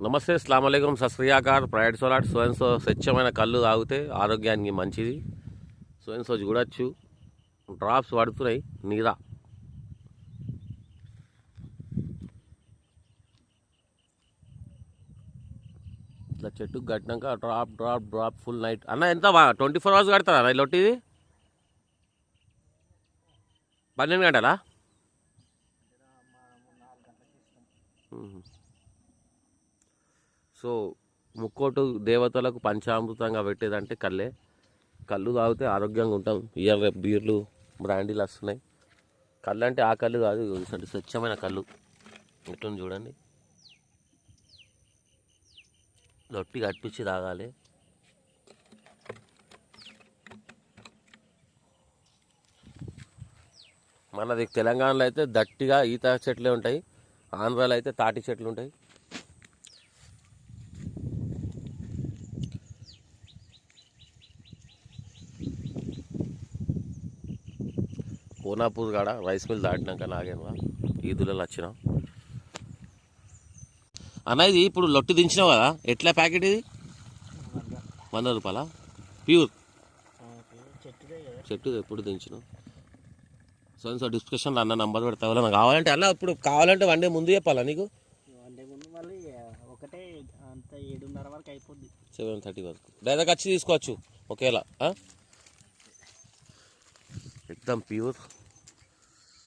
నమస్తే, అస్సలాము అలైకుం, సత్ శ్రీ అకాల్. ప్రైడ్ సోలాట్ సో స్వచ్ఛమైన కళ్ళు తాగితే ఆరోగ్యానికి మంచిది. సో చూడొచ్చు, డ్రాప్స్ పడుతున్నాయి నీద. ఇట్లా చెట్టుకు కట్టినాక drop drop drop full night. అన్న ఎంత 24 hours కడతారా అన్న లొట్టిది? 12 గంటలా? సో ముక్కోటు దేవతలకు పంచామృతంగా పెట్టేదంటే కళ్ళే. కళ్ళు తాగితే ఆరోగ్యంగా ఉంటాం. ఇయర్ రేపు బీర్లు బ్రాండీలు వస్తున్నాయి. కళ్ళు అంటే ఆ కళ్ళు కాదు, స్వచ్ఛమైన కళ్ళు. ఎట్లుంది చూడండి, లొట్టి కట్టించి తాగాలి. మనది తెలంగాణలో అయితే దట్టిగా ఈత చెట్లే ఉంటాయి, ఆంధ్రాలో అయితే తాటి చెట్లు ఉంటాయి. కోనాపూర్ కాడ రైస్ మిల్ దాటినాక నాగేనవా ఈదులలో వచ్చినాం అన్న. ఇది ఇప్పుడు లొట్టి దించినావు కదా, ఎట్లా ప్యాకెట్ ఇది? 100 రూపాయలా? ప్యూర్ చెట్టు ఎప్పుడు దించినావు? సో డిస్క్రిప్షన్లో అన్న నంబర్ పెడతా. నాకు కావాలంటే అన్న, ఇప్పుడు కావాలంటే 1 డే ముందు చెప్పాలా నీకు? 7:30 వరకు డైరెక్ట్ వచ్చి తీసుకోవచ్చు ఒకేలా. ఎక్దమ్ ప్యూర్.